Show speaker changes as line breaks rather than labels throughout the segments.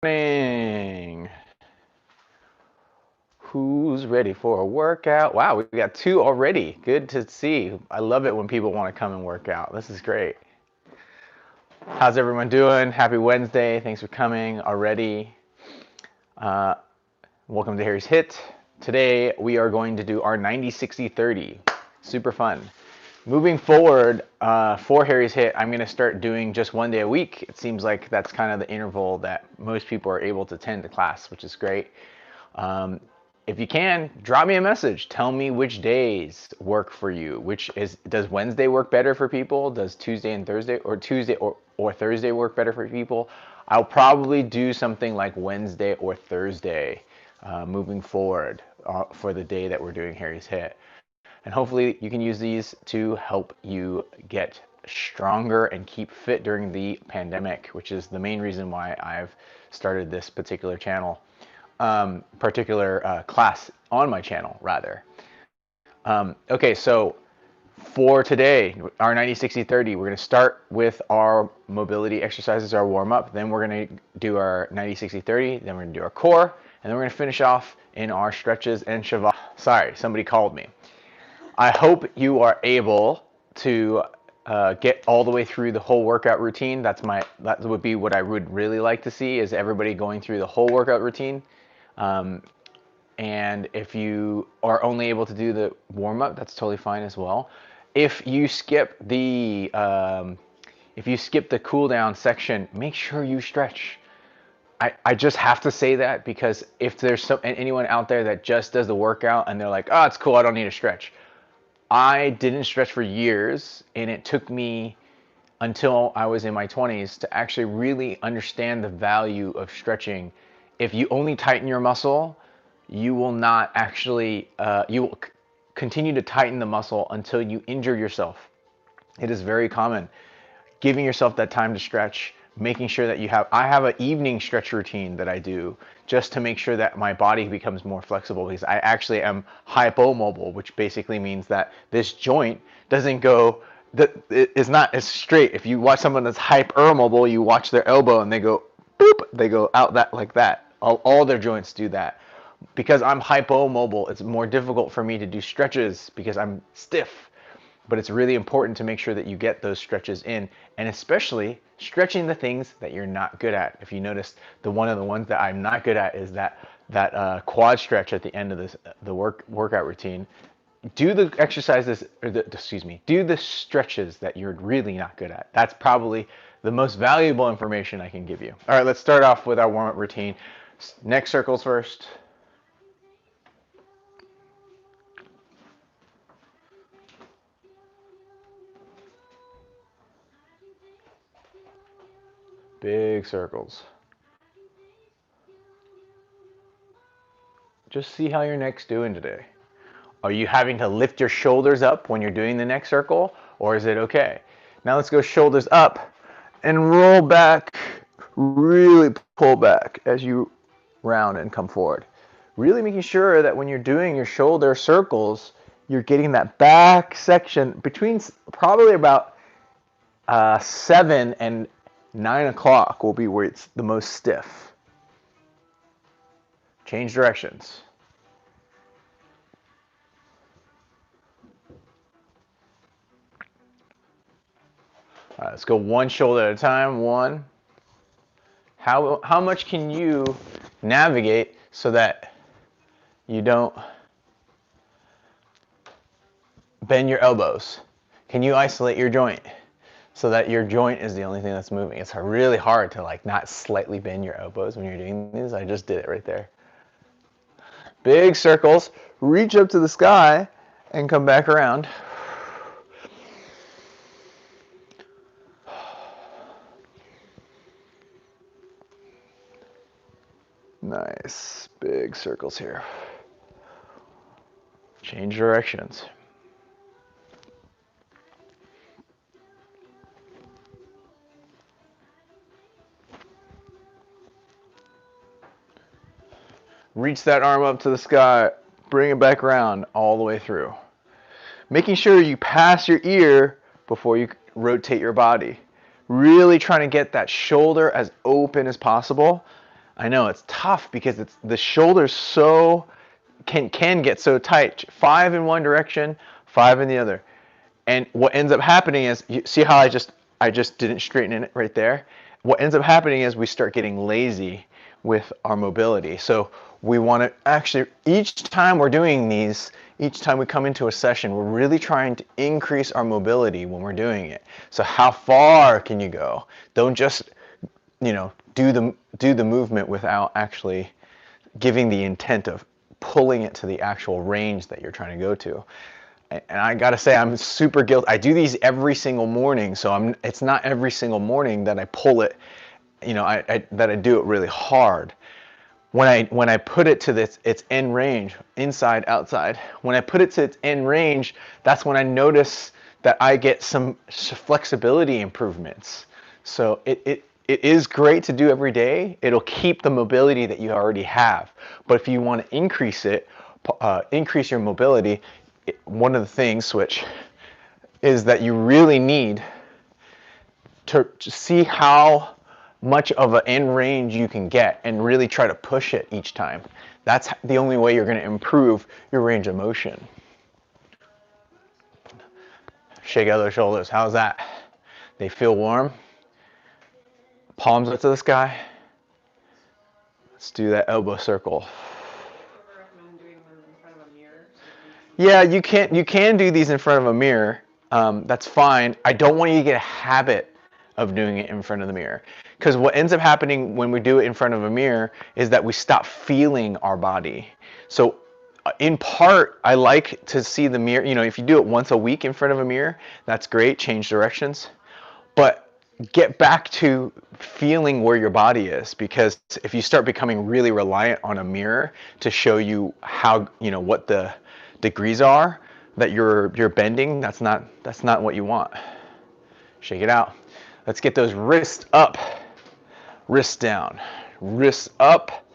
Morning. Who's ready for a workout? Wow, we got two already. Good to see. I love it when people want to come and work out. This is great. How's everyone doing? Happy Wednesday. Thanks for coming already. Uh, Welcome to Harry's HIIT. Today we are going to do our 90-60-30. Super fun. Moving forward, for Harry's HIIT, I'm going to start doing just 1 day a week. It seems like that's kind of the interval that most people are able to attend the class, which is great. If you can, drop me a message. Tell me which days work for you. Does Wednesday work better for people? Does Tuesday and Thursday or Thursday work better for people? I'll probably do something like Wednesday or Thursday moving forward for the day that we're doing Harry's HIIT. And hopefully you can use these to help you get stronger and keep fit during the pandemic, which is the main reason why I've started this particular channel, class on my channel, rather. Okay, so for today, our 90-60-30, we're going to start with our mobility exercises, our warm-up. Then we're going to do our 90-60-30. Then we're going to do our core. And then we're going to finish off in our stretches and shavasana. Sorry, somebody called me. I hope you are able to get all the way through the whole workout routine. That would be what I would really like to see, is everybody going through the whole workout routine. And if you are only able to do the warm-up, that's totally fine as well. If you skip the cool down section, make sure you stretch. I just have to say that, because if there's anyone out there that just does the workout and they're like, oh, it's cool, I don't need to stretch. I didn't stretch for years, and it took me until I was in my 20s to actually really understand the value of stretching. If you only tighten your muscle, you will not actually, you will continue to tighten the muscle until you injure yourself. It is very common. Giving yourself that time to stretch, making sure that I have an evening stretch routine that I do just to make sure that my body becomes more flexible, because I actually am hypomobile, which basically means that this joint doesn't go, it's not as straight. If you watch someone that's hypermobile, you watch their elbow and they go boop, they go out like that. All their joints do that. Because I'm hypomobile, it's more difficult for me to do stretches because I'm stiff. But it's really important to make sure that you get those stretches in, and especially stretching the things that you're not good at. If you notice, one of the ones that I'm not good at is that quad stretch at the end of the workout routine. Do the exercises, do the stretches that you're really not good at. That's probably the most valuable information I can give you. All right, let's start off with our warm-up routine. Neck circles first. Big circles. Just see how your neck's doing today. Are you having to lift your shoulders up when you're doing the neck circle, or is it okay? Now let's go shoulders up and roll back. Really pull back as you round and come forward. Really making sure that when you're doing your shoulder circles, you're getting that back section between probably about 7 and 9 o'clock will be where it's the most stiff. Change directions. All right, let's go one shoulder at a time. One. How much can you navigate so that you don't bend your elbows? Can you isolate your joint so that your joint is the only thing that's moving? It's really hard to like not slightly bend your elbows when you're doing these. I just did it right there. Big circles. Reach up to the sky and come back around. Nice. Big circles here. Change directions. Reach that arm up to the sky, bring it back around all the way through. Making sure you pass your ear before you rotate your body. Really trying to get that shoulder as open as possible. I know it's tough because it's the shoulders so can get so tight. 5 in one direction, 5 in the other. And what ends up happening is, you see how I just didn't straighten it right there? What ends up happening is we start getting lazy with our mobility. So we want to actually, each time we're doing these, each time we come into a session, we're really trying to increase our mobility when we're doing it. So how far can you go? Don't just, do the movement without actually giving the intent of pulling it to the actual range that you're trying to go to. And I gotta say, I'm super guilty. I do these every single morning, so it's not every single morning that I pull it, that I do it really hard. When I put it to its end range, inside, outside, when I put it to its end range, that's when I notice that I get some flexibility improvements. So it is great to do every day. It'll keep the mobility that you already have. But if you want to increase it, increase your mobility, one of the things, Switch, is that you really need to see how much of an end range you can get and really try to push it each time. That's the only way you're going to improve your range of motion. Shake out those shoulders. How's that? They feel warm? Palms up to the sky. Let's do that elbow circle. Yeah, you can do these in front of a mirror. That's fine. I don't want you to get a habit of doing it in front of the mirror, because what ends up happening when we do it in front of a mirror is that we stop feeling our body. So in part, I like to see the mirror. If you do it once a week in front of a mirror, that's great. Change directions, but get back to feeling where your body is, because if you start becoming really reliant on a mirror to show you how, what the degrees are that you're bending, that's not what you want. Shake it out. Let's get those wrists up, wrists down, wrists up,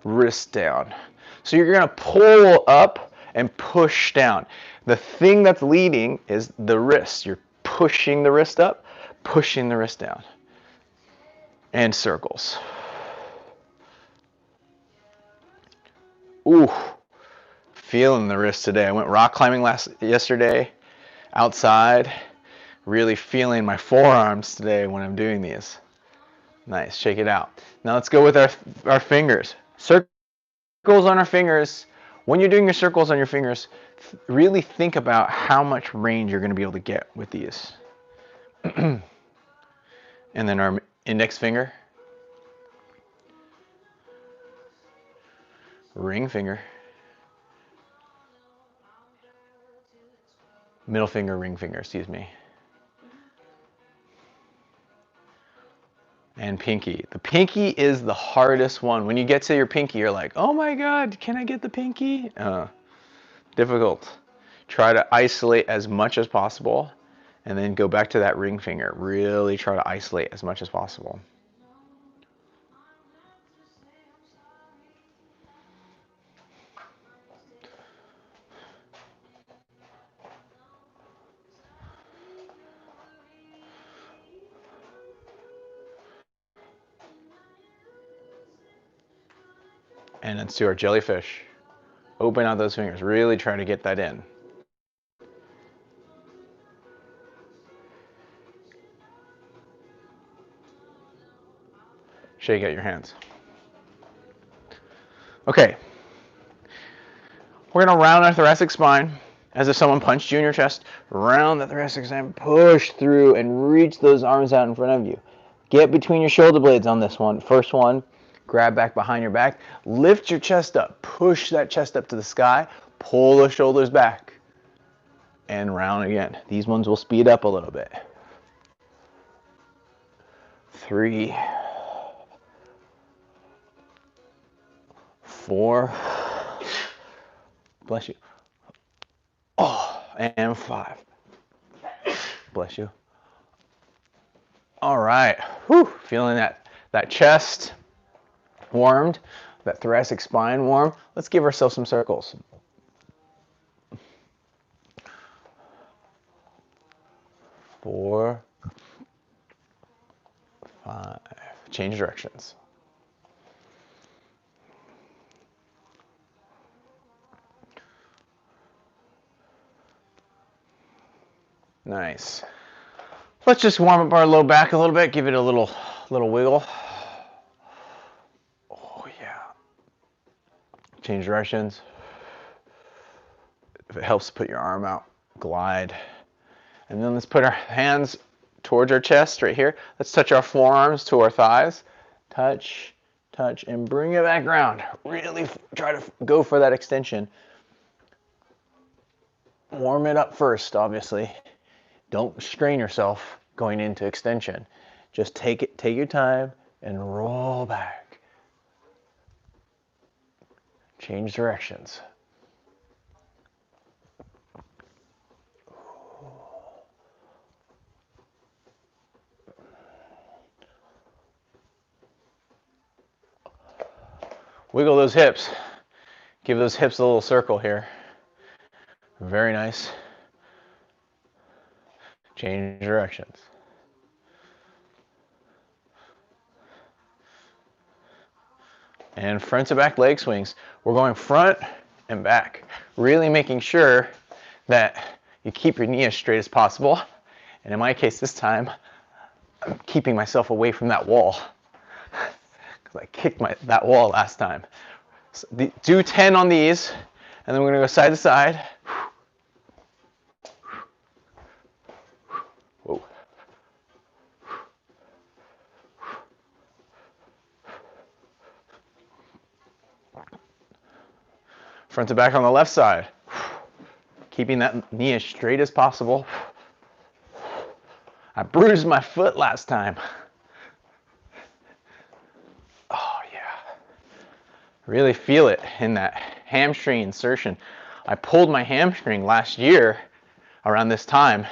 wrists down. So you're gonna pull up and push down. The thing that's leading is the wrist. You're pushing the wrist up, pushing the wrist down. And circles. Ooh, feeling the wrist today. I went rock climbing yesterday, outside. Really feeling my forearms today when I'm doing these. Nice, shake it out. Now let's go with our fingers. Circles on our fingers. When you're doing your circles on your fingers, really think about how much range you're going to be able to get with these. And then our index finger, ring finger, middle finger, ring finger, excuse me. And pinky. The pinky is the hardest one. When you get to your pinky, you're like, oh my God, can I get the pinky? Difficult. Try to isolate as much as possible, and then go back to that ring finger. Really try to isolate as much as possible. And let's do our jellyfish. Open out those fingers. Really try to get that in. Shake out your hands. Okay. We're going to round our thoracic spine as if someone punched you in your chest. Round the thoracic spine, push through and reach those arms out in front of you. Get between your shoulder blades on this one. First one, grab back behind your back. Lift your chest up. Push that chest up to the sky. Pull the shoulders back. And round again. These ones will speed up a little bit. 3, 4, bless you. Oh, and 5. Bless you. All right. Whew. Feeling that chest warmed, that thoracic spine warm. Let's give ourselves some circles. 4, 5. Change directions. Nice. Let's just warm up our low back a little bit, give it a little wiggle. Oh yeah. Change directions. If it helps, put your arm out, glide. And then let's put our hands towards our chest right here. Let's touch our forearms to our thighs. Touch, touch, and bring it back around. Really try to go for that extension. Warm it up first, obviously. Don't strain yourself going into extension. Just take your time and roll back. Change directions. Wiggle those hips. Give those hips a little circle here. Very nice. Change directions. And front to back leg swings. We're going front and back. Really making sure that you keep your knee as straight as possible. And in my case this time, I'm keeping myself away from that wall. Because I kicked that wall last time. So do 10 on these, and then we're going to go side to side. Whoa. Front to back on the left side. Keeping that knee as straight as possible. I bruised my foot last time. Oh yeah. Really feel it in that hamstring insertion. I pulled my hamstring last year around this time,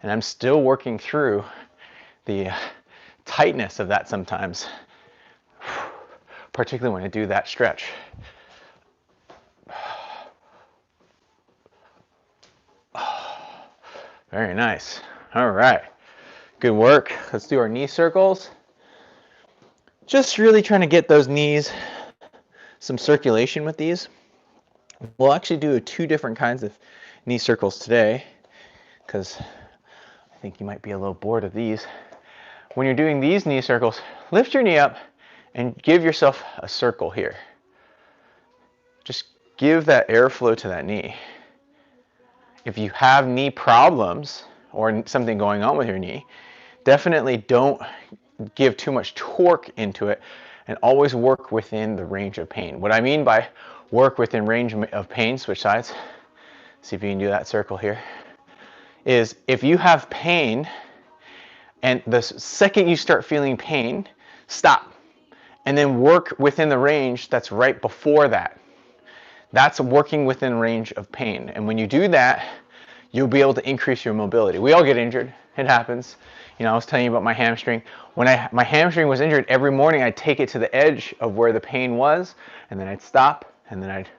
and I'm still working through the tightness of that sometimes, particularly when I do that stretch. Very nice. All right. Good work. Let's do our knee circles. Just really trying to get those knees some circulation with these. We'll actually do 2 different kinds of knee circles today because I think you might be a little bored of these. When you're doing these knee circles, lift your knee up and give yourself a circle here. Just give that airflow to that knee. If you have knee problems or something going on with your knee, definitely don't give too much torque into it and always work within the range of pain. What I mean by work within range of pain, switch sides, see if you can do that circle here, is if you have pain and the second you start feeling pain, stop and then work within the range that's right before that. That's working within range of pain. And when you do that, you'll be able to increase your mobility. We all get injured. It happens. You know, I was telling you about my hamstring. When my hamstring was injured, every morning I'd take it to the edge of where the pain was, and then I'd stop, and then I'd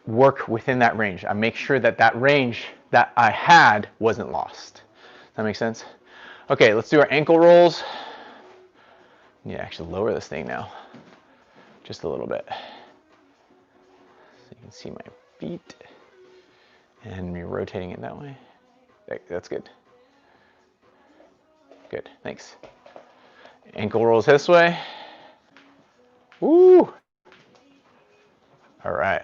work within that range. I make sure that that range that I had wasn't lost. Does that make sense? Okay, let's do our ankle rolls. Yeah, actually lower this thing now. Just a little bit. So you can see my feet. And you're rotating it that way. That's good. Good, thanks. Ankle rolls this way. Woo! All right.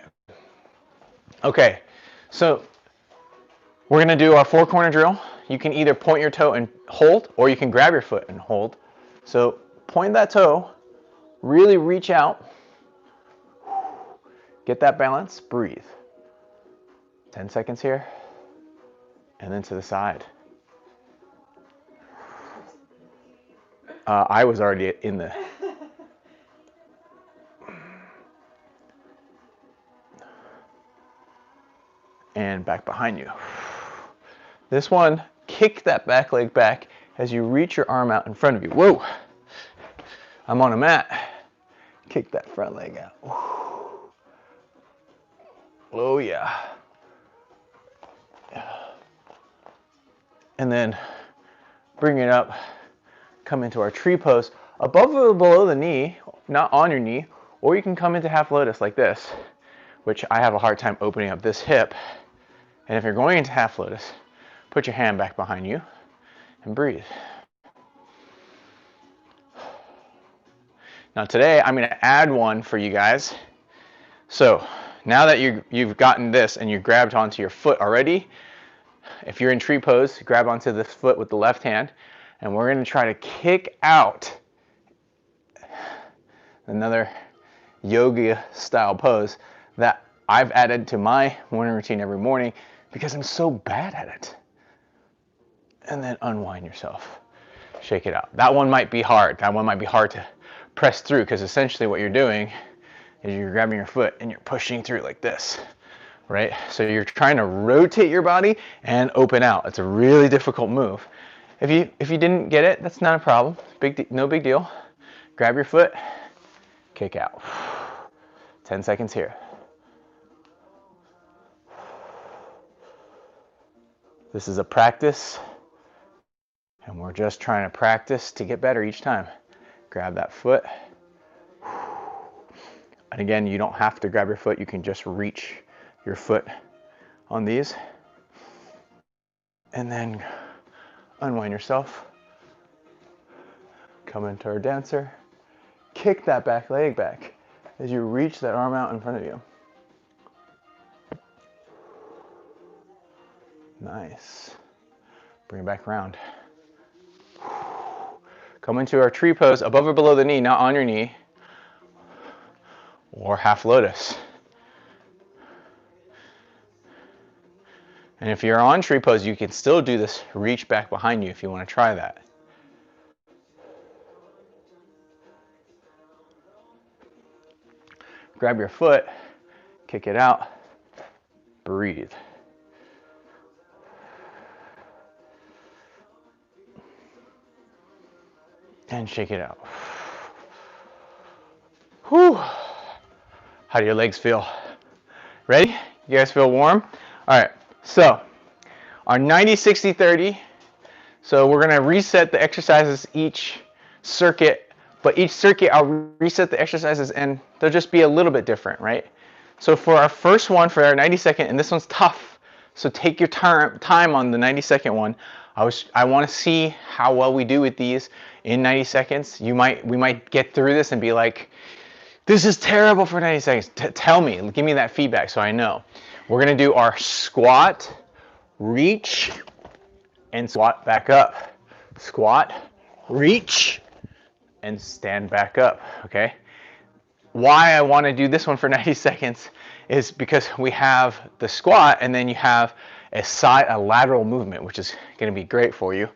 Okay, so we're gonna do our 4-corner drill. You can either point your toe and hold, or you can grab your foot and hold. So point that toe, really reach out, get that balance, breathe. 10 seconds here, and then to the side. I was already in the... And back behind you. This one, kick that back leg back as you reach your arm out in front of you. Whoa! I'm on a mat. Kick that front leg out. Oh yeah. And then bring it up, come into our tree pose, above or below the knee, not on your knee, or you can come into half lotus like this, which I have a hard time opening up this hip. And if you're going into half lotus, Put your hand back behind you and breathe. Now today, I'm going to add one for you guys. So now that you've gotten this and you grabbed onto your foot already, if you're in tree pose, grab onto the foot with the left hand, and we're going to try to kick out. Another yoga style pose that I've added to my morning routine every morning because I'm so bad at it. And then unwind yourself. Shake it out. That one might be hard. That one might be hard to press through because essentially what you're doing is you're grabbing your foot and you're pushing through like this, right? So you're trying to rotate your body and open out. It's a really difficult move. If you didn't get it, that's not a problem. No big deal. Grab your foot, kick out. 10 seconds here. This is a practice, and we're just trying to practice to get better each time. Grab that foot. And again, you don't have to grab your foot. You can just reach your foot on these. And then unwind yourself. Come into our dancer. Kick that back leg back as you reach that arm out in front of you. Nice. Bring it back around. Come into our tree pose, above or below the knee, not on your knee. Or half lotus. And if you're on tree pose, you can still do this reach back behind you if you want to try that. Grab your foot, kick it out, breathe. And shake it out. Whew. How do your legs feel? Ready? You guys feel warm? All right, so our 90, 60, 30. So we're gonna reset the exercises each circuit, but each circuit I'll reset the exercises and they'll just be a little bit different, right? So for our first one, for our 90-second, and this one's tough, so take your time on the 90-second one. I want to see how well we do with these in 90 seconds. We might get through this and be like, this is terrible for 90 seconds. Tell me, give me that feedback so I know. We're gonna do our squat, reach, and squat back up. Squat, reach, and stand back up, okay? Why I wanna do this one for 90 seconds is because we have the squat and then you have a lateral movement, which is gonna be great for you.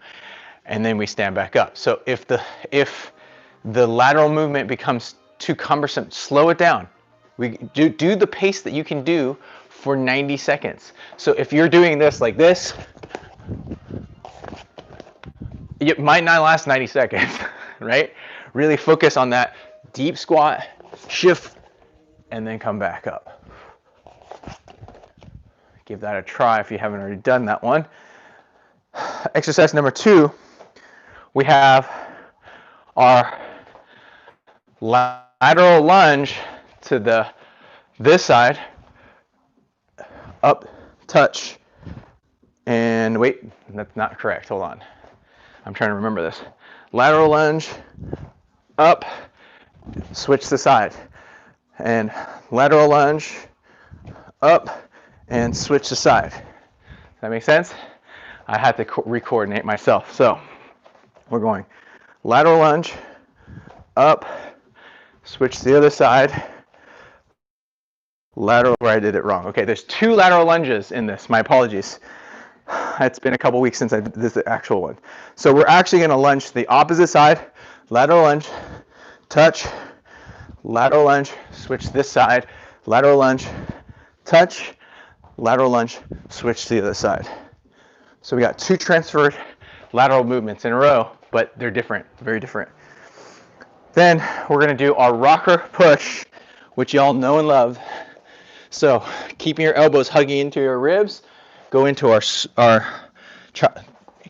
And then we stand back up. So if the lateral movement becomes too cumbersome, slow it down. We do the pace that you can do for 90 seconds. So if you're doing this like this, it might not last 90 seconds, right? Really focus on that deep squat, shift, and then come back up. Give that a try if you haven't already done that one. Exercise number 2, we have our lateral lunge to this side, up, touch, and wait, that's not correct, hold on. I'm trying to remember this. Lateral lunge, up, switch the side, and lateral lunge, up, and switch the side. Does that make sense? I had to re-coordinate myself. So we're going lateral lunge, up, switch to the other side, lateral, where I did it wrong. Okay, there's 2 lateral lunges in this. My apologies. It's been a couple weeks since I did this actual one. So we're actually going to lunge to the opposite side, lateral lunge, touch, lateral lunge, switch this side, lateral lunge, touch, lateral lunge, switch to the other side. So we got 2 transferred lateral movements in a row, but they're different, very different. Then we're going to do our rocker push, which y'all know and love. So keeping your elbows hugging into your ribs, go into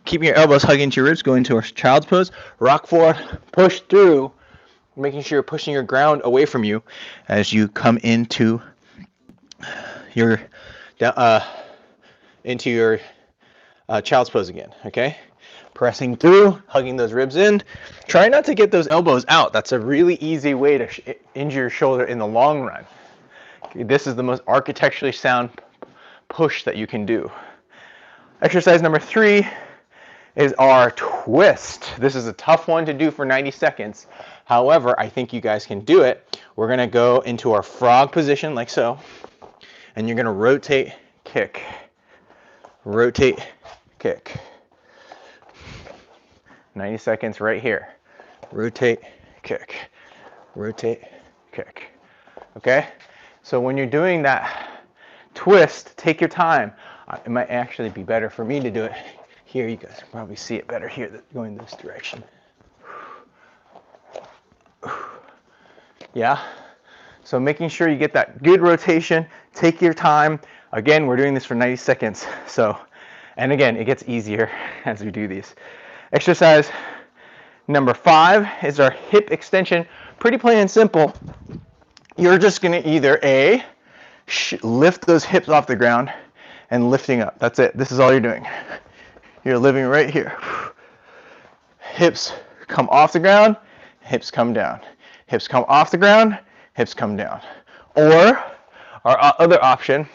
keeping your elbows hugging into your ribs, go into our child's pose, rock forward, push through, making sure you're pushing your ground away from you as you come into your child's pose again, okay? Pressing through, hugging those ribs in. Try not to get those elbows out. That's a really easy way to injure your shoulder in the long run. Okay, this is the most architecturally sound push that you can do. Exercise number 3 is our twist. This is a tough one to do for 90 seconds. However, I think you guys can do it. We're gonna go into our frog position like so, and you're gonna rotate, kick, rotate, kick. 90 seconds right here. Rotate, kick, rotate, kick. Okay? So when you're doing that twist, take your time. It might actually be better for me to do it here. You guys can probably see it better here, going this direction. Yeah? So making sure you get that good rotation, take your time. Again, we're doing this for 90 seconds. So, and again, it gets easier as we do these. Exercise number 5 is our hip extension. Pretty plain and simple. You're just gonna either lift those hips off the ground and lifting up. That's it. This is all you're doing. You're living right here. Hips come off the ground, hips come down. Hips come off the ground, hips come down. Or our other option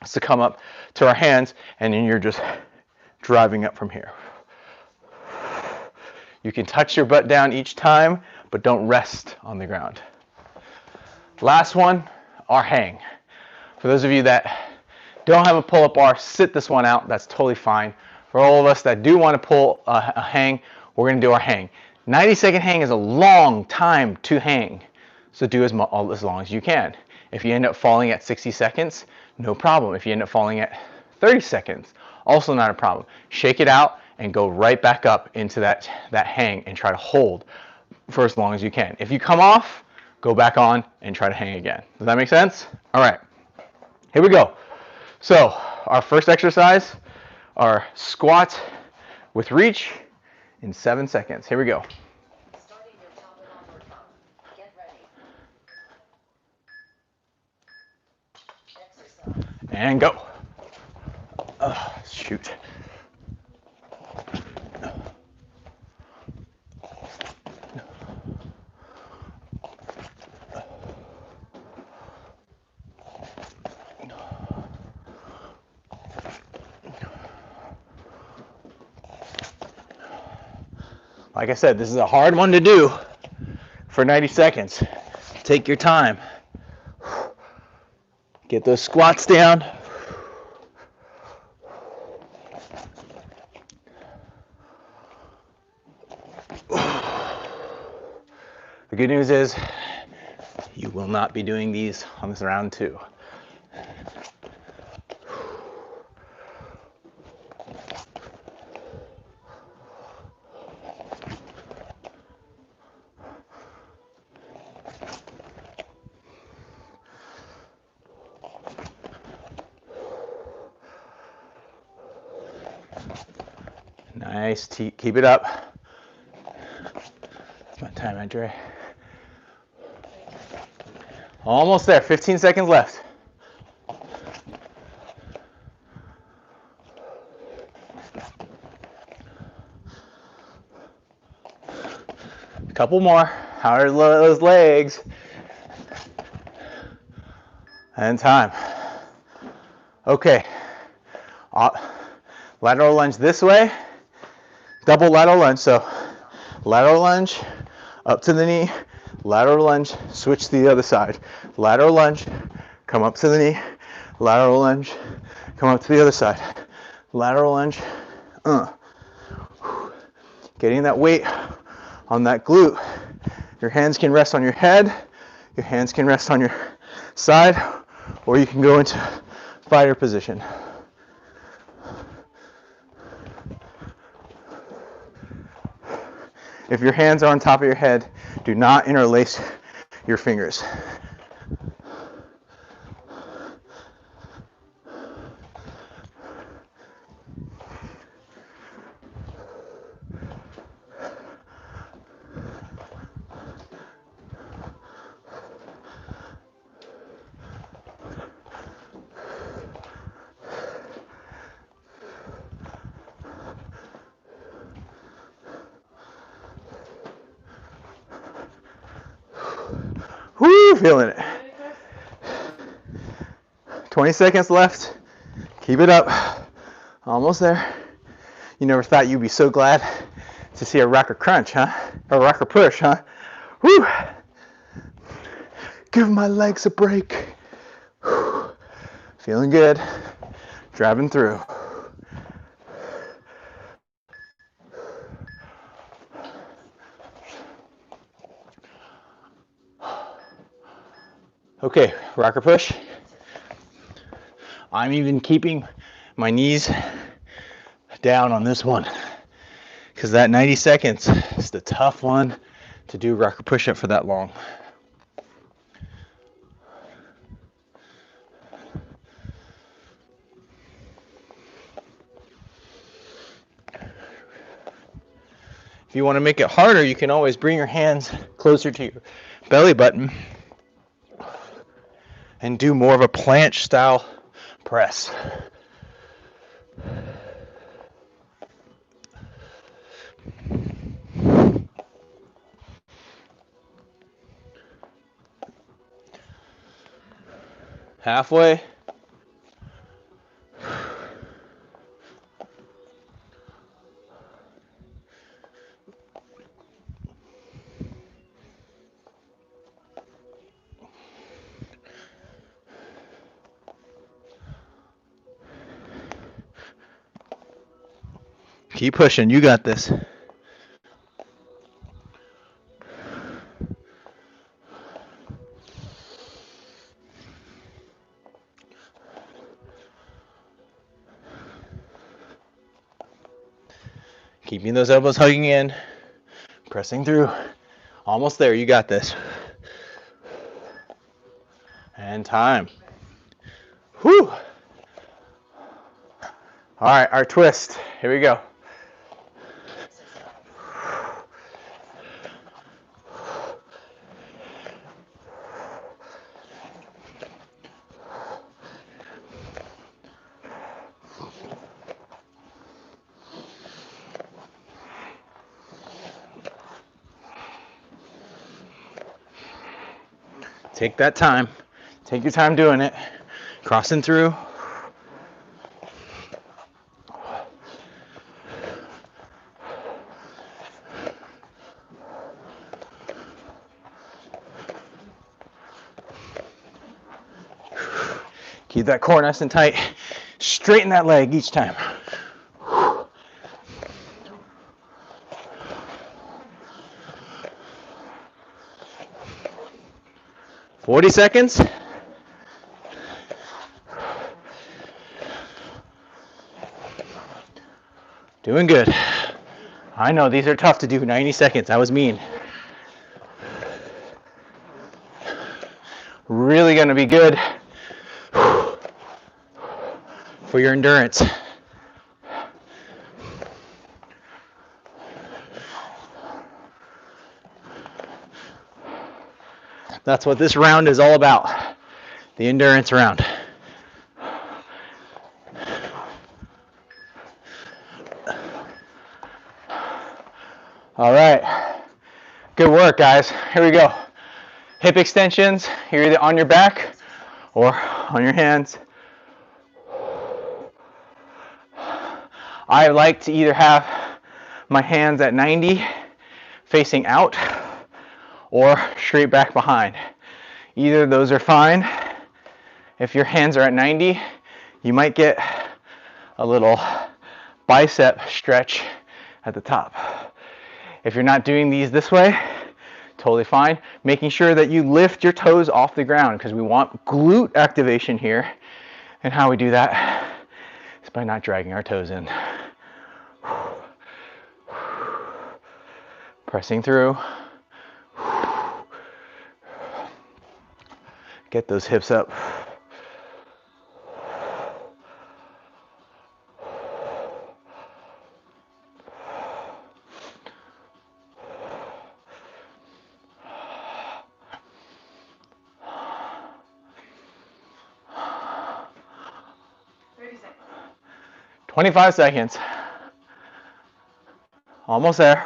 is to come up to our hands, and then you're just driving up from here. You can touch your butt down each time, but don't rest on the ground. Last one, our hang. For those of you that don't have a pull-up bar, sit this one out. That's totally fine. For all of us that do want to pull a hang, we're going to do our hang. 90-second hang is a long time to hang, so do as long as you can. If you end up falling at 60 seconds, no problem. If you end up falling at 30 seconds, also not a problem. Shake it out and go right back up into that hang and try to hold for as long as you can. If you come off, go back on and try to hang again. Does that make sense? All right, here we go. So our first exercise, our squat with reach in 7 seconds. Here we go.
Starting your top and armor top. Get ready. Exercise.
And go. Shoot. Like I said, this is a hard one to do for 90 seconds. Take your time. Get those squats down. The good news is you will not be doing these on this round 2. Nice, keep it up. It's my time, Andre. Almost there, 15 seconds left. A couple more, harder those legs. And time. Okay, lateral lunge this way. Double lateral lunge, so lateral lunge, up to the knee, lateral lunge, switch to the other side. Lateral lunge, come up to the knee, lateral lunge, come up to the other side. Lateral lunge, Getting that weight on that glute. Your hands can rest on your head, your hands can rest on your side, or you can go into fighter position. If your hands are on top of your head, do not interlace your fingers.
Whoo, feeling it. 20 seconds left. Keep it up. Almost there. You never thought you'd be so glad to see a rocker crunch, huh? Or a rocker push, huh? Woo! Give my legs a break. Whew. Feeling good. Driving through. Okay, rocker push. I'm even keeping my knees down on this one because that 90 seconds is the tough one to do rocker push-up for that long. If you want to make it harder, you can always bring your hands closer to your belly button and do more of a planche style press. Halfway. Keep pushing, you got this. Keeping those elbows hugging in, pressing through. Almost there, you got this. And time. Whew. All right, our twist. Here we go. Take that time. Take your time doing it. Crossing through. Keep that core nice and tight. Straighten that leg each time. 40 seconds. Doing good. I know these are tough to do. 90 seconds. That was mean. Really going to be good for your endurance. That's what this round is all about. The endurance round. All right. Good work, guys. Here we go. Hip extensions. You're either on your back or on your hands. I like to either have my hands at 90 facing out or straight back behind. Either of those are fine. If your hands are at 90, you might get a little bicep stretch at the top. If you're not doing these this way, totally fine. Making sure that you lift your toes off the ground because we want glute activation here. And how we do that is by not dragging our toes in. Pressing through. Get those hips up.
Seconds.
25 seconds. Almost there.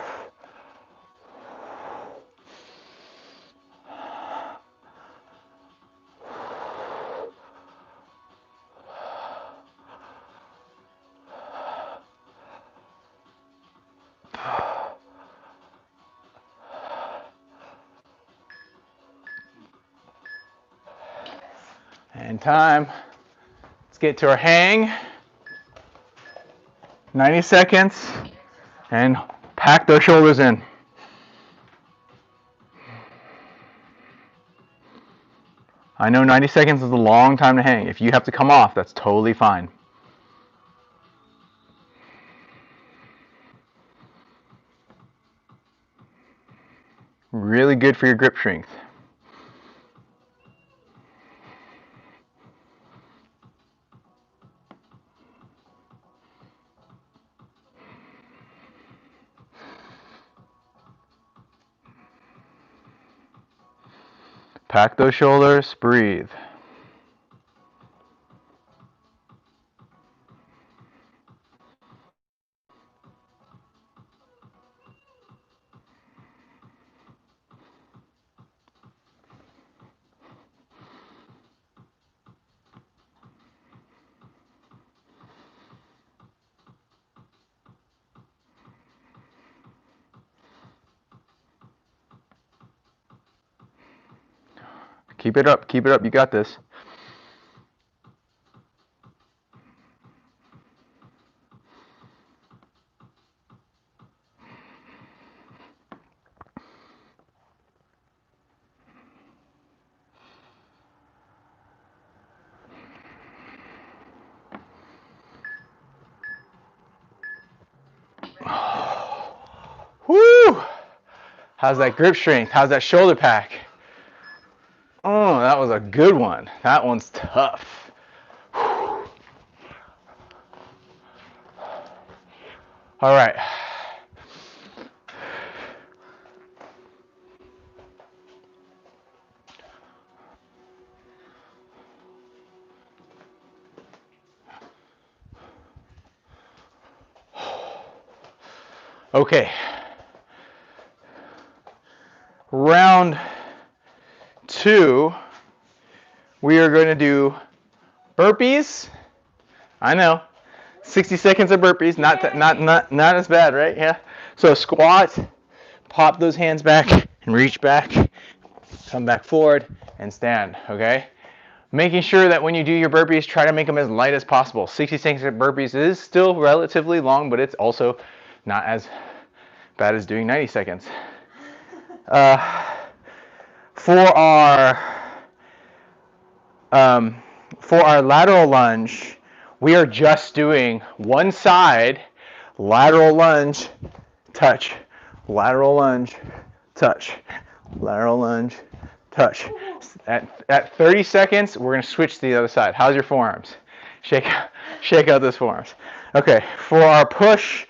And time. Let's get to our hang. 90 seconds. And pack those shoulders in. I know 90 seconds is a long time to hang. If you have to come off, that's totally fine. Really good for your grip strength. Pack those shoulders, breathe. Keep it up, you got this. Woo! How's that grip strength? How's that shoulder pack? Oh, that was a good one. That one's tough. All right. Okay. Round 2, we are going to do burpees. I know, 60 seconds of burpees, not as bad, right? Yeah. So squat, pop those hands back and reach back, come back forward and stand, okay? Making sure that when you do your burpees, try to make them as light as possible. 60 seconds of burpees is still relatively long, but it's also not as bad as doing 90 seconds. For our lateral lunge, we are just doing one side, lateral lunge, touch, lateral lunge, touch, lateral lunge, touch. At 30 seconds, we're going to switch to the other side. How's your forearms? Shake out those forearms. Okay, for our push,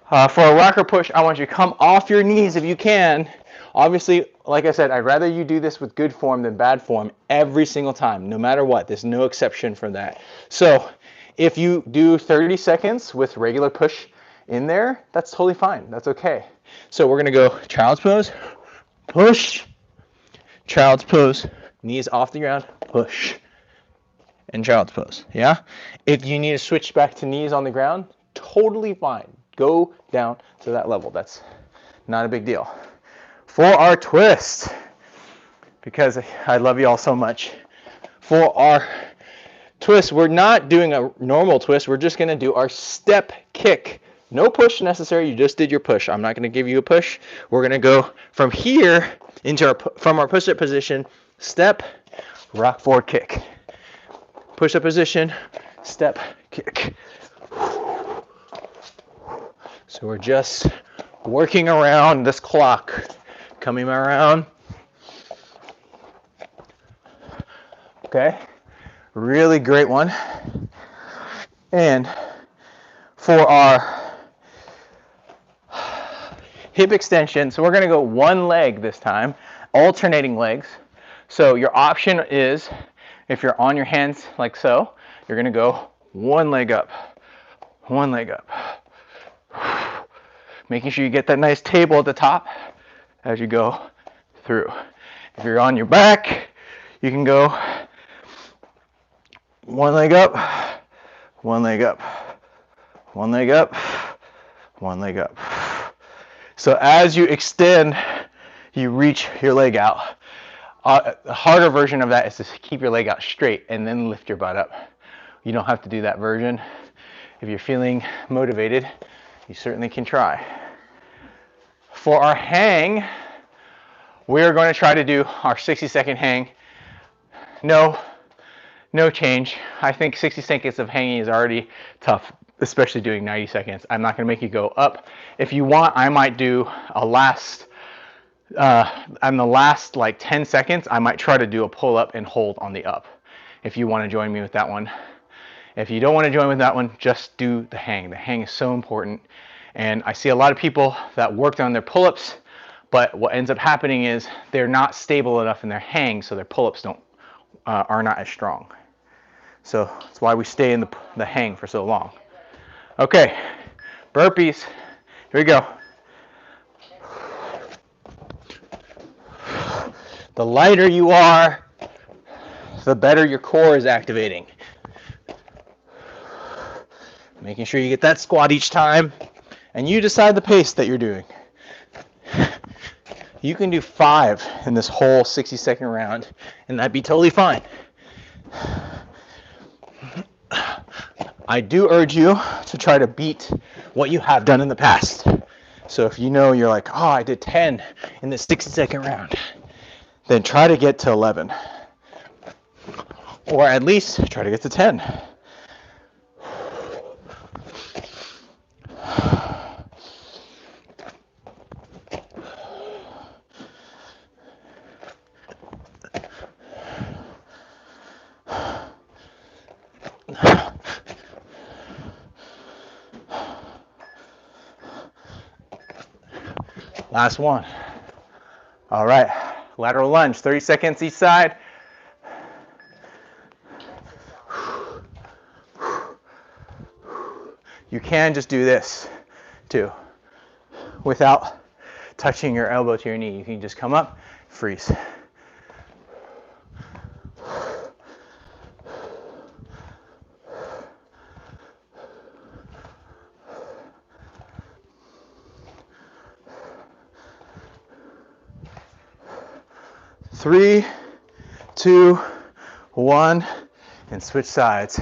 for a rocker push, I want you to come off your knees if you can. Obviously, like I said, I'd rather you do this with good form than bad form every single time, no matter what. There's no exception from that. So if you do 30 seconds with regular push in there, that's totally fine. That's okay. So we're going to go child's pose, push, child's pose, knees off the ground, push, and child's pose. Yeah? If you need to switch back to knees on the ground, totally fine. Go down to that level. That's not a big deal. For our twist, because I love you all so much, for our twist, we're not doing a normal twist. We're just going to do our step kick. No push necessary. You just did your push. I'm not going to give you a push. We're going to go from here into from our push-up position, step, rock forward kick. Push-up position, step, kick. So we're just working around this clock. Coming around. Okay. Really great one. And for our hip extension, so we're going to go one leg this time, alternating legs. So your option is, if you're on your hands like so, you're going to go one leg up, making sure you get that nice table at the top as you go through. If you're on your back, you can go one leg up, one leg up, one leg up, one leg up. So as you extend, you reach your leg out. The harder version of that is to keep your leg out straight and then lift your butt up. You don't have to do that version. If you're feeling motivated, you certainly can try. For our hang, we're going to try to do our 60-second hang. No change. I think 60 seconds of hanging is already tough, especially doing 90 seconds. I'm not going to make you go up. If you want, I might do a last, on the last like 10 seconds, I might try to do a pull up and hold on the up. If you want to join me with that one. If you don't want to join with that one, just do the hang. The hang is so important. And I see a lot of people that worked on their pull-ups, but what ends up happening is they're not stable enough in their hang, so their pull-ups are not as strong. So that's why we stay in the hang for so long. Okay, burpees. Here we go. The lighter you are, the better your core is activating. Making sure you get that squat each time, and you decide the pace that you're doing. You can do 5 in this whole 60-second round, and that'd be totally fine. I do urge you to try to beat what you have done in the past. So if you know you're like, oh, I did 10 in this 60-second round, then try to get to 11. Or at least try to get to 10. Last one. All right, lateral lunge, 30 seconds each side. You can just do this too, without touching your elbow to your knee. You can just come up, freeze. Three, 2, 1, and switch sides.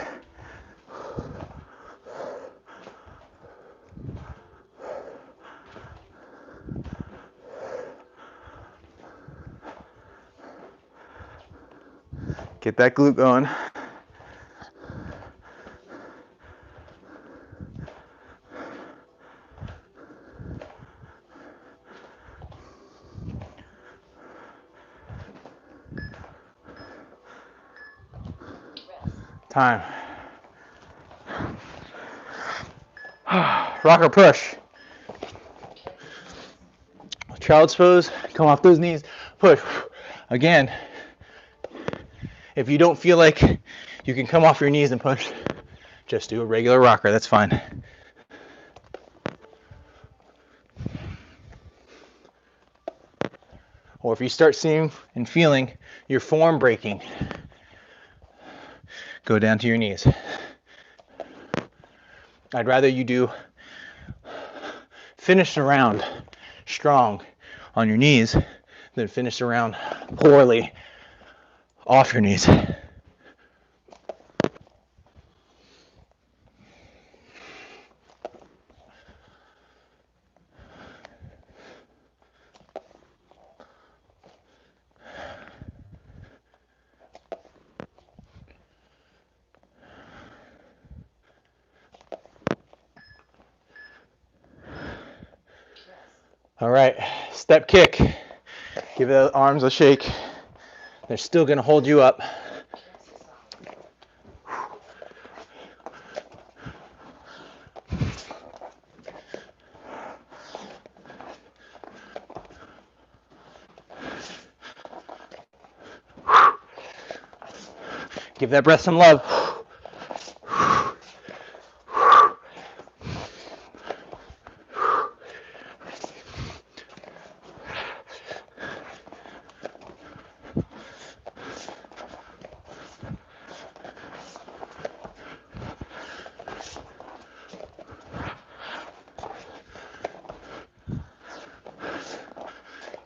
Get that glute going. Time. Rock or push. Child's pose. Come off those knees. Push. Again, if you don't feel like you can come off your knees and push, just do a regular rocker. That's fine. Or if you start seeing and feeling your form breaking, go down to your knees. I'd rather you finish the round strong on your knees than finish the round poorly off your knees. All right, step kick. Give the arms a shake. They're still going to hold you up. Give that breath some love.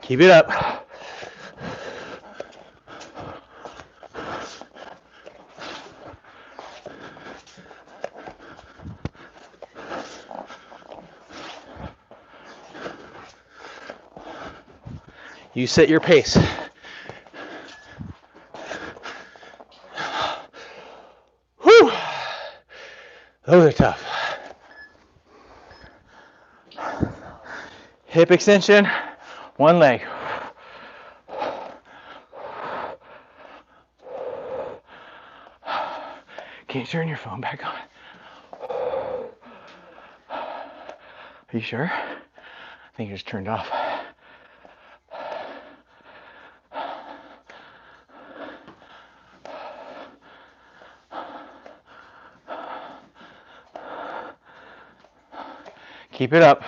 Keep it up. You set your pace. Whew. Those are tough. Hip extension, one leg. Can you turn your phone back on? Are you sure? I think it just turned off. Keep it up.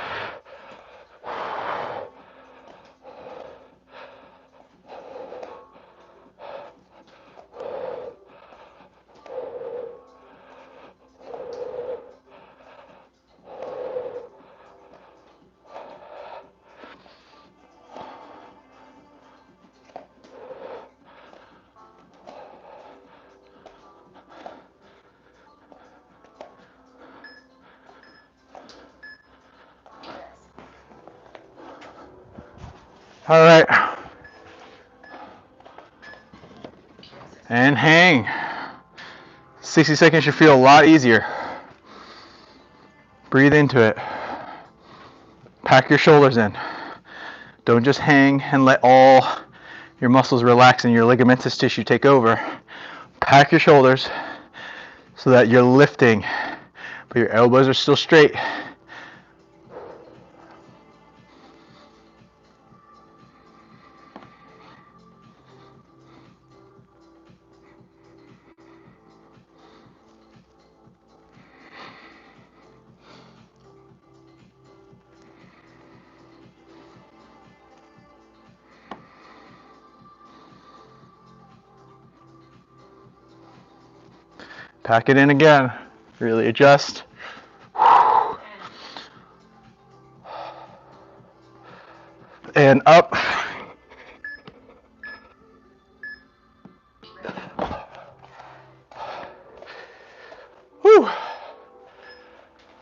All right. And hang. 60 seconds should feel a lot easier. Breathe into it. Pack your shoulders in. Don't just hang and let all your muscles relax and your ligamentous tissue take over. Pack your shoulders so that you're lifting, but your elbows are still straight. Pack it in again. Really adjust. And up. Whew.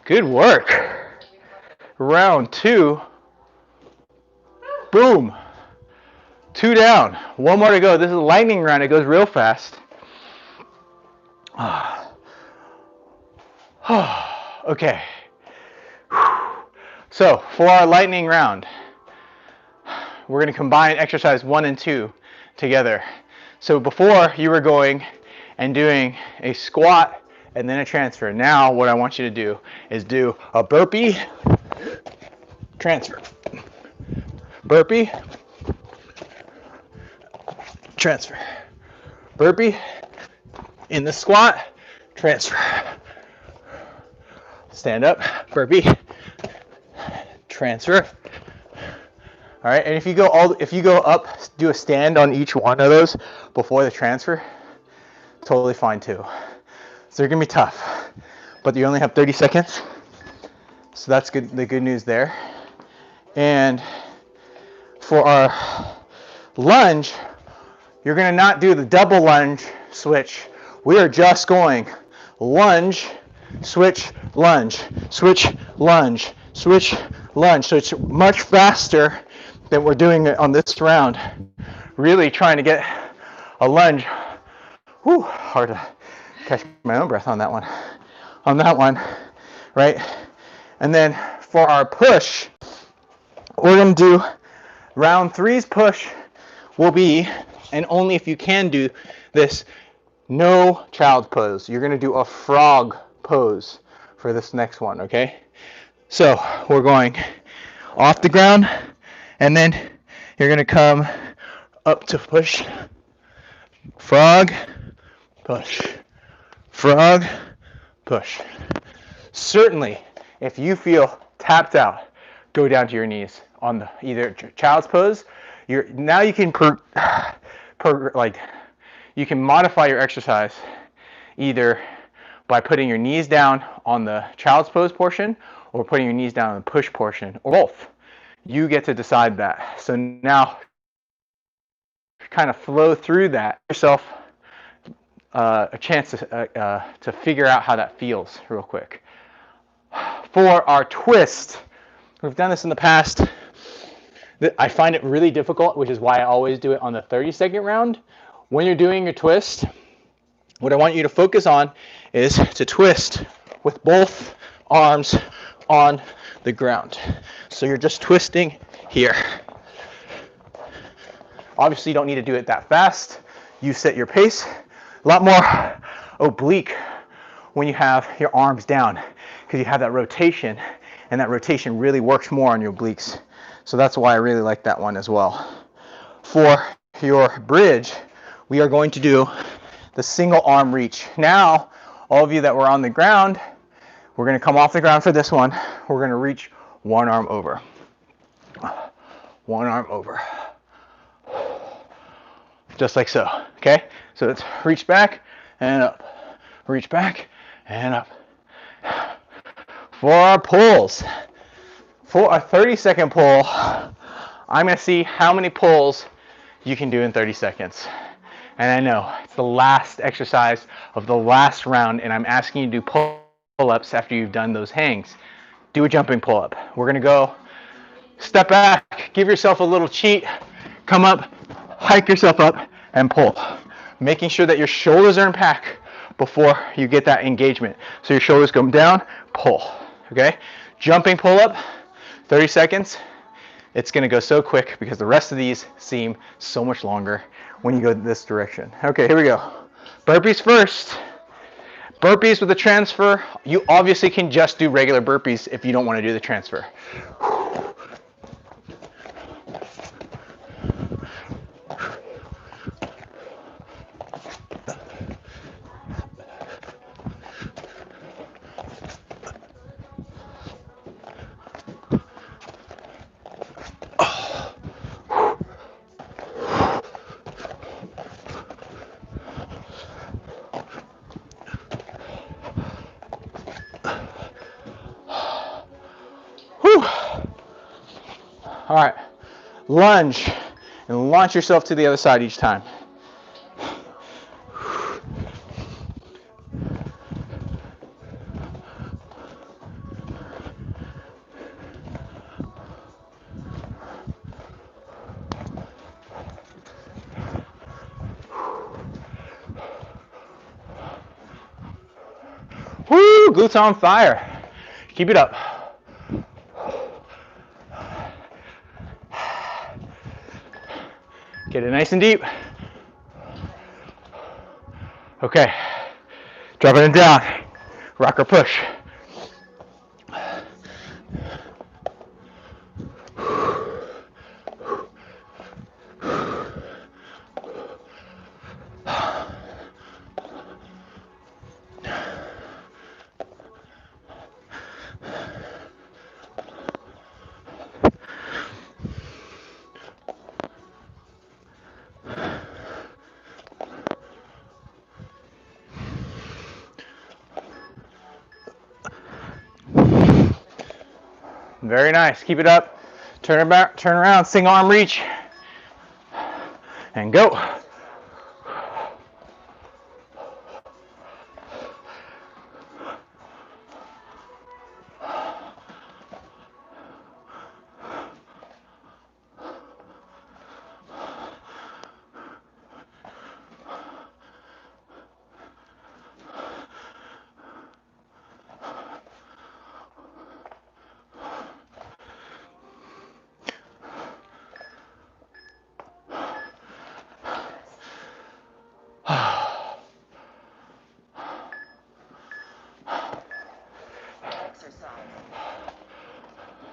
Good work. Round 2. Boom. 2 down. 1 more to go. This is a lightning round. It goes real fast. Okay. So for our lightning round, we're going to combine exercise 1 and 2 together. So before you were going and doing a squat and then a transfer. Now what I want you to do is do a burpee, transfer. Burpee, transfer. Burpee, in the squat, transfer. Stand up, burpee, transfer. All right, and if you go up, do a stand on each one of those before the transfer, totally fine too. So they're gonna be tough, but you only have 30 seconds. So that's good. The good news there. And for our lunge, you're gonna not do the double lunge switch. We are just going lunge, switch, lunge, switch, lunge, switch, lunge. So it's much faster than we're doing it on this round. Really trying to get a lunge. Whew, hard to catch my own breath on that one. On that one, right? And then for our push, we're gonna do round 3's push will be, and only if you can do this, no child's pose. You're gonna do a frog pose for this next one, okay? So we're going off the ground, and then you're gonna come up to push, frog, push, frog, push. Certainly, if you feel tapped out, go down to your knees on the either child's pose. Now you can you can modify your exercise either by putting your knees down on the child's pose portion or putting your knees down on the push portion, or both. You get to decide that. So now kind of flow through that yourself a chance to figure out how that feels real quick. For our twist, we've done this in the past. I find it really difficult, which is why I always do it on the 30-second round. When you're doing your twist, what I want you to focus on is to twist with both arms on the ground. So you're just twisting here. Obviously, you don't need to do it that fast. You set your pace. A lot more oblique when you have your arms down because you have that rotation, and that rotation really works more on your obliques. So that's why I really like that one as well. For your bridge, we are going to do the single arm reach. Now, all of you that were on the ground, we're going to come off the ground for this one. We're going to reach one arm over. One arm over. Just like so, okay? So let's reach back and up. Reach back and up. For our pulls, for a 30-second pull, I'm going to see how many pulls you can do in 30 seconds. And I know it's the last exercise of the last round, and I'm asking you to do pull-ups after you've done those hangs. Do a jumping pull-up. We're going to go step back, give yourself a little cheat, come up, hike yourself up, and pull. Making sure that your shoulders are in pack before you get that engagement. So your shoulders come down, pull, okay? Jumping pull-up, 30 seconds. It's going to go so quick because the rest of these seem so much longer when you go this direction. Okay, here we go. Burpees first. Burpees with the transfer. You obviously can just do regular burpees if you don't want to do the transfer. Whew. All right, lunge and launch yourself to the other side each time. Woo, glutes on fire. Keep it up. Get it nice and deep. Okay, dropping it down. Rock or push. Very nice. Keep it up. Turn it back, turn around, single arm reach. And go.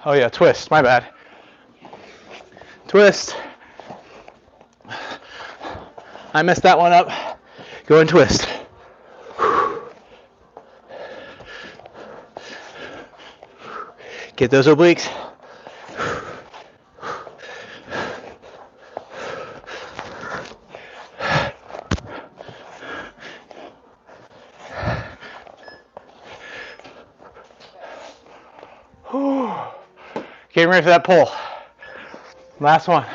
Oh yeah, twist, my bad. Twist. I messed that one up. Go and twist. Get those obliques. Getting ready for that pull. Last one.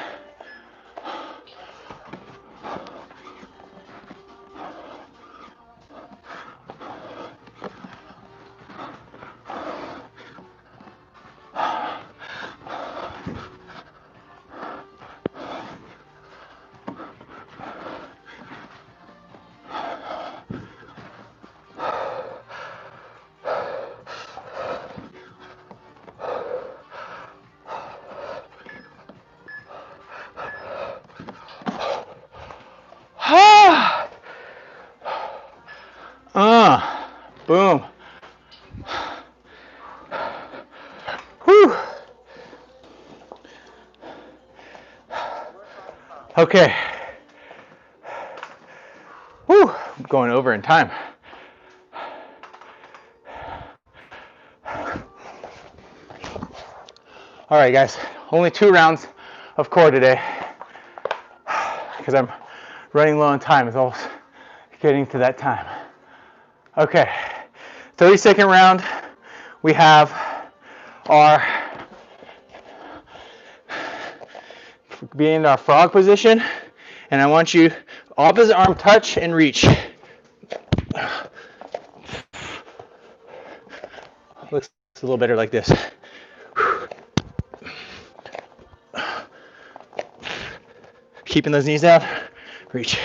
Boom. Whew. Okay. Whew. I'm going over in time. All right, guys. Only 2 rounds of core today because I'm running low on time. It's almost getting to that time. Okay. 30-second round. We have our be in our frog position, and I want you opposite arm touch and reach. Looks a little better like this. Keeping those knees down, reach.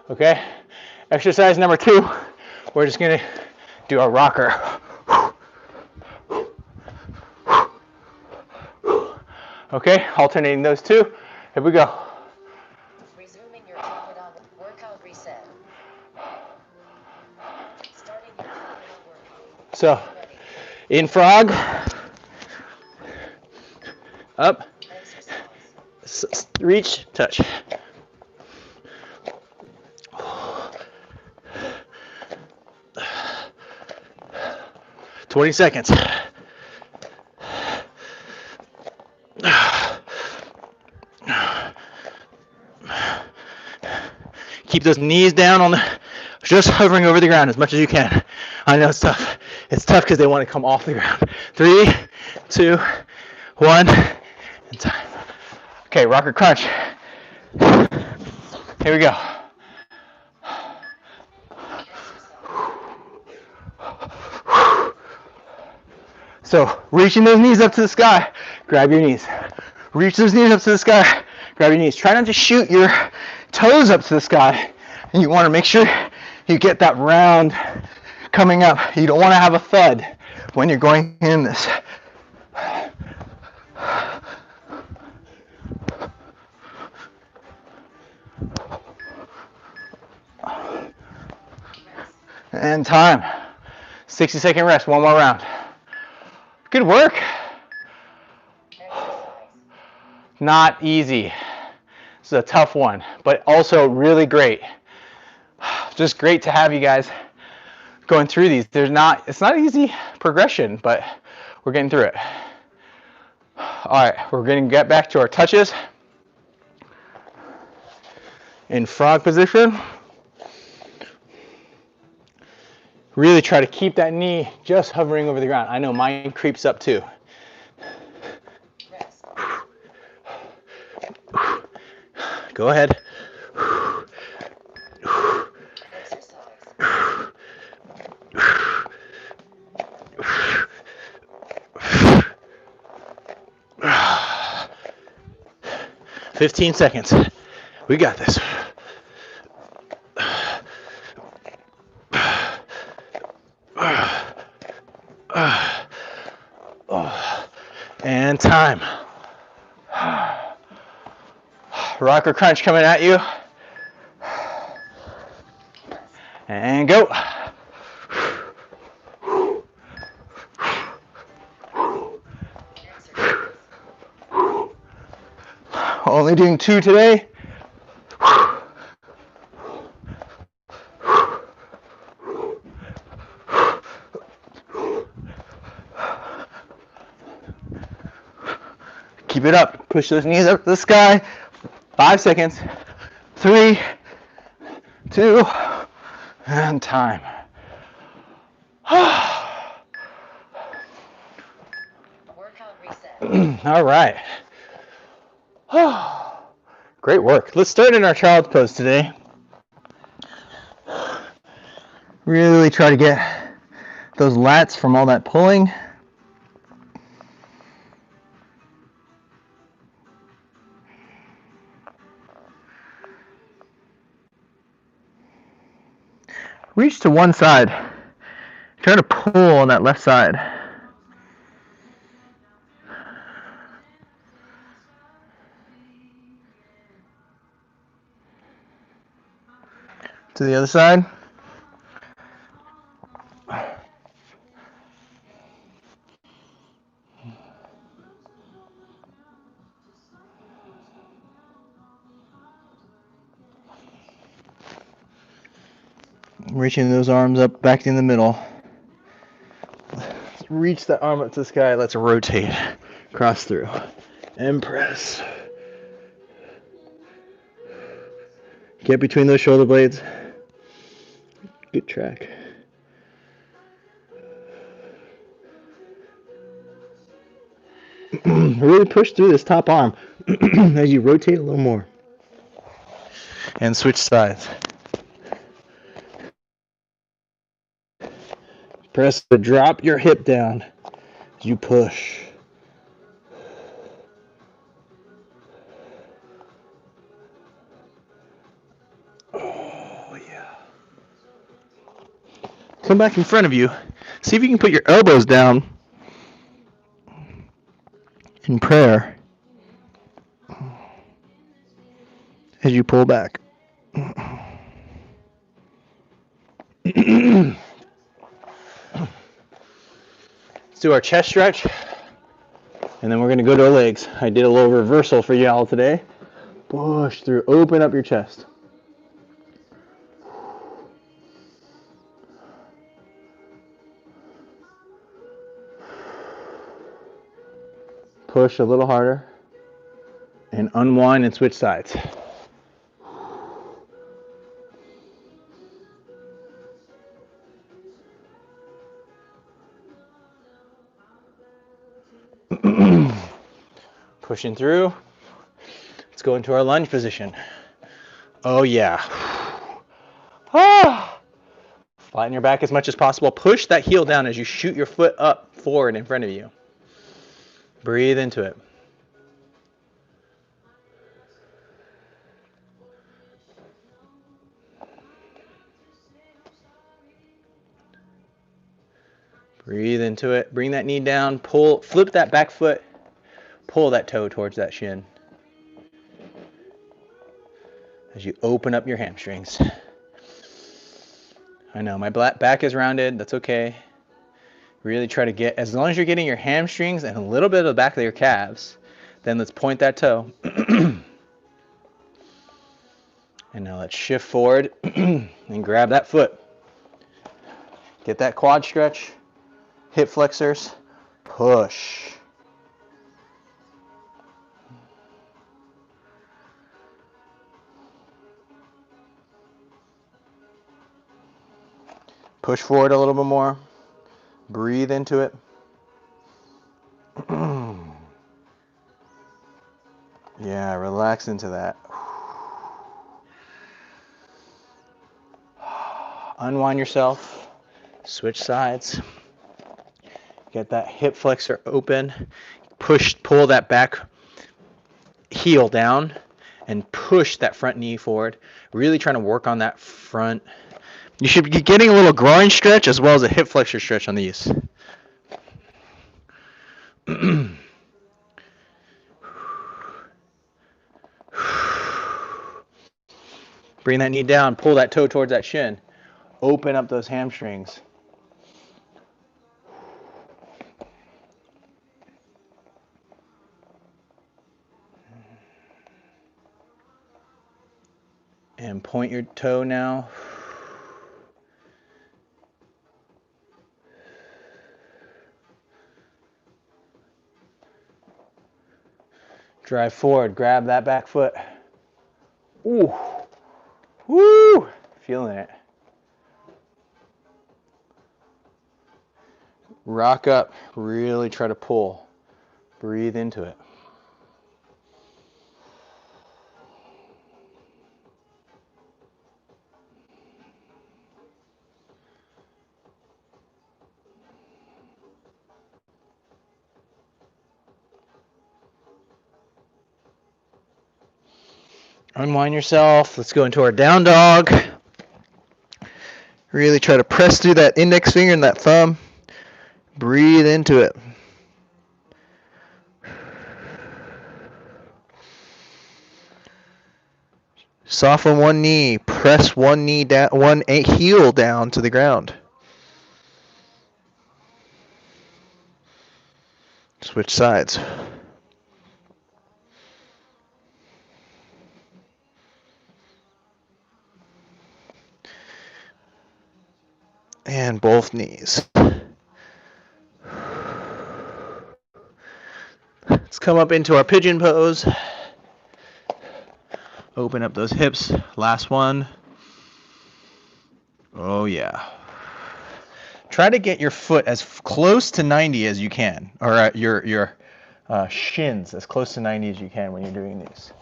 Okay, exercise number 2, we're just gonna do a rocker. Okay, alternating those 2. Here we go.
Resuming your top and on workout reset. Starting your top and on workout.
So,
Get ready.
in frog, up,
Exercise.
reach, touch. "20 seconds. Keep those knees down on the, just hovering over the ground as much as you can. I know it's tough. It's tough because they want to come off the ground. 3, 2, 1, and time. Okay, rocker crunch. Here we go. So, reaching those knees up to the sky, grab your knees. Reach those knees up to the sky, grab your knees. Try not to shoot your toes up to the sky. And you want to make sure you get that round coming up. You don't want to have a thud when you're going in this. And time. 60-second rest, 1 more round. Good work.
Exercise.
Not easy. This is a tough one, but also really great. Just great to have you guys going through these. It's not easy progression, but we're getting through it. All right, we're going to get back to our touches. In frog position. Really try to keep that knee just hovering over the ground. I know mine creeps up too.
Rest.
Go ahead.
Exercise.
15 seconds. We got this. And time. Rocker crunch coming at you. And go.
Exercise.
Only doing 2 today. Keep it up. Push those knees up to the sky. 5 seconds. 3, 2, and time.
Workout reset.
All right. Great work. Let's start in our child's pose today. Really try to get those lats from all that pulling. Reach to one side. Try to pull on that left side. To the other side. Reaching those arms up back in the middle. Let's reach that arm up to the sky. Let's rotate. Cross through. And press. Get between those shoulder blades. Good track. Really push through this top arm as you rotate a little more. And switch sides. Press to drop your hip down as you push. Oh, yeah. Come back in front of you. See if you can put your elbows down in prayer as you pull back. Let's do our chest stretch, and then we're going to go to our legs. I did a little reversal for y'all today. Push through, open up your chest. Push a little harder, and unwind and switch sides. Pushing through. Let's go into our lunge position. Oh yeah. Ah. Flatten your back as much as possible. Push that heel down as you shoot your foot up forward in front of you. Breathe into it. Breathe into it. Bring that knee down. Pull, flip that back foot. Pull that toe towards that shin. As you open up your hamstrings. I know my back is rounded. That's okay. Really try to get, as long as you're getting your hamstrings and a little bit of the back of your calves, then let's point that toe. And now let's shift forward and grab that foot. Get that quad stretch. Hip flexors. Push. Push forward a little bit more. Breathe into it. Yeah, relax into that. Unwind yourself. Switch sides. Get that hip flexor open. Pull that back heel down and push that front knee forward. Really trying to work on that front. You should be getting a little groin stretch as well as a hip flexor stretch on these. Bring that knee down, pull that toe towards that shin. Open up those hamstrings. And point your toe now. Drive forward, grab that back foot. Ooh. Woo! Feeling it. Rock up, really try to pull. Breathe into it. Unwind yourself. Let's go into our down dog. Really try to press through that index finger and that thumb. Breathe into it.
Soften one knee. Press one knee down, one heel down to the ground. Switch sides. And both knees. Let's come up into our pigeon pose. Open up those hips. Last one. Oh, yeah. Try to get your foot as close to 90 as you can, or your shins as close to 90 as you can when you're doing these.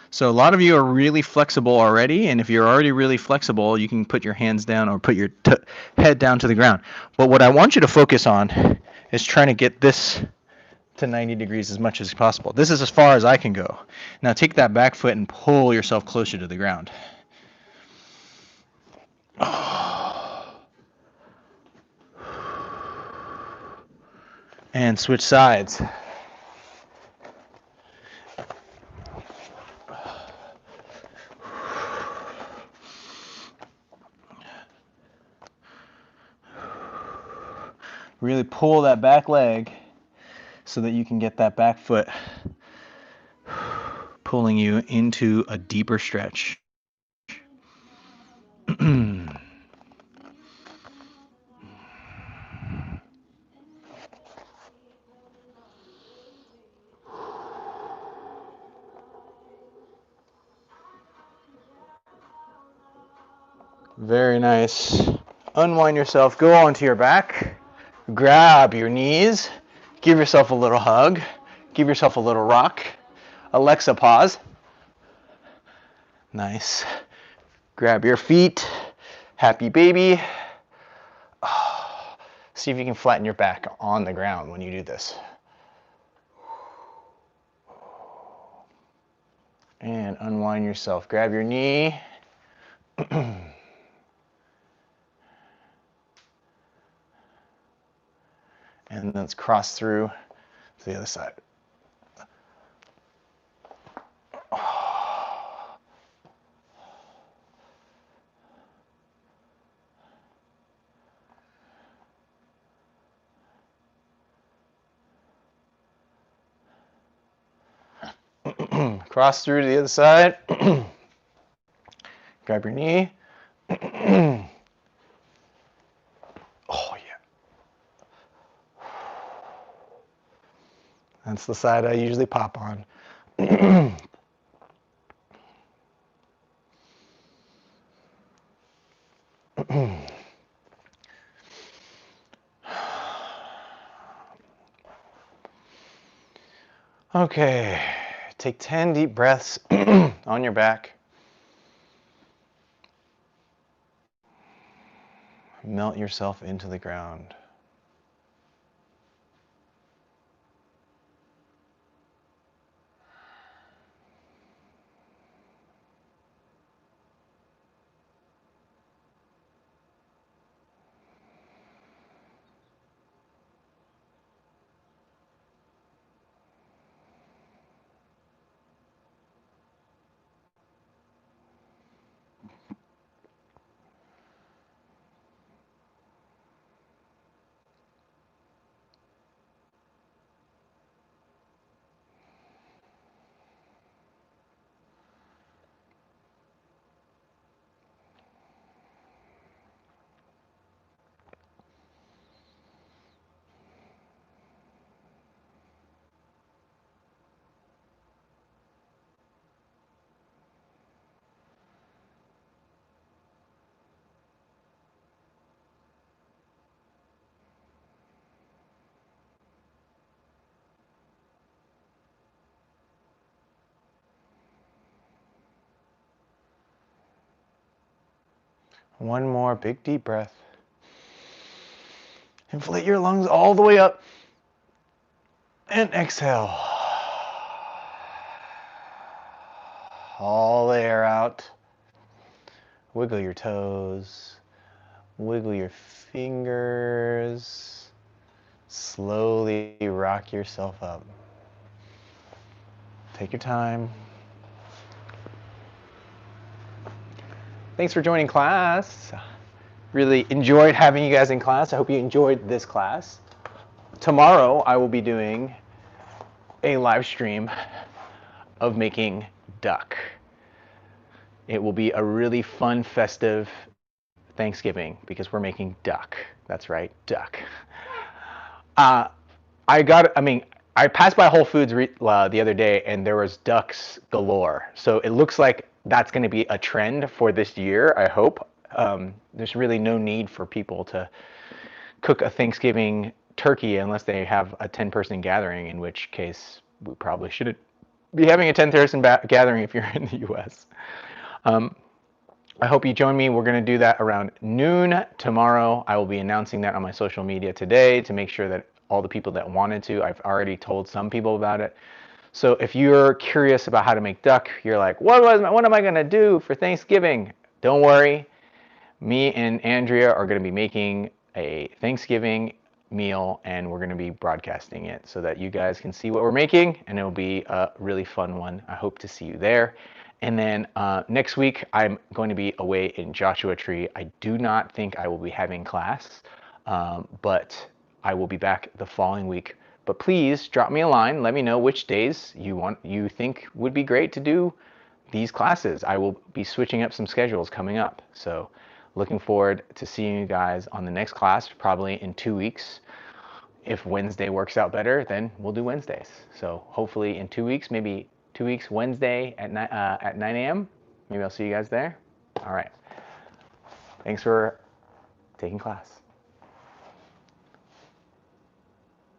So a lot of you are really flexible already, and if you're already really flexible, you can put your hands down or put your head down to the ground. But what I want you to focus on is trying to get this to 90 degrees as much as possible. This is as far as I can go. Now take that back foot and pull yourself closer to the ground. And switch sides. Really pull that back leg so that you can get that back foot pulling you into a deeper stretch. Very nice. Unwind yourself, go onto your back, grab your knees, give yourself a little hug, give yourself a little rock. Alexa, pause. Nice. Grab your feet, happy baby. See if you can flatten your back on the ground when you do this. And unwind yourself. Grab your knee. And let's cross through to the other side. Cross through to the other side. Grab your knee. Oh, yeah. That's the side I usually pop on. Okay, take 10 deep breaths on your back. Melt yourself into the ground. One more big deep breath. Inflate your lungs all the way up. And exhale. All the air out. Wiggle your toes. Wiggle your fingers.
Slowly rock yourself up. Take your time. Thanks for joining class. Really enjoyed having you guys in class. I hope you enjoyed this class. Tomorrow I will be doing a live stream of making duck. It will be a really fun, festive Thanksgiving because we're making duck. That's right, duck. I passed by Whole Foods the other day and there was ducks galore. So it looks like that's going to be a trend for this year, I hope. There's really no need for people to cook a Thanksgiving turkey unless they have a 10-person gathering, in which case we probably shouldn't be having a 10-person gathering if you're in the US. I hope you join me. We're going to do that around noon tomorrow. I will be announcing that on my social media today to make sure that all the people that wanted to, I've already told some people about it. So if you're curious about how to make duck, you're like, what am I going to do for Thanksgiving? Don't worry. Me and Andrea are going to be making a Thanksgiving meal and we're going to be broadcasting it so that you guys can see what we're making, and it'll be a really fun one. I hope to see you there. And then next week I'm going to be away in Joshua Tree. I do not think I will be having class, but I will be back the following week. But please drop me a line. Let me know which days you think would be great to do these classes. I will be switching up some schedules coming up. So looking forward to seeing you guys on the next class, probably in 2 weeks. If Wednesday works out better, then we'll do Wednesdays. So hopefully in 2 weeks, maybe 2 weeks, Wednesday at 9 a.m. Maybe I'll see you guys there. All right. Thanks for taking class.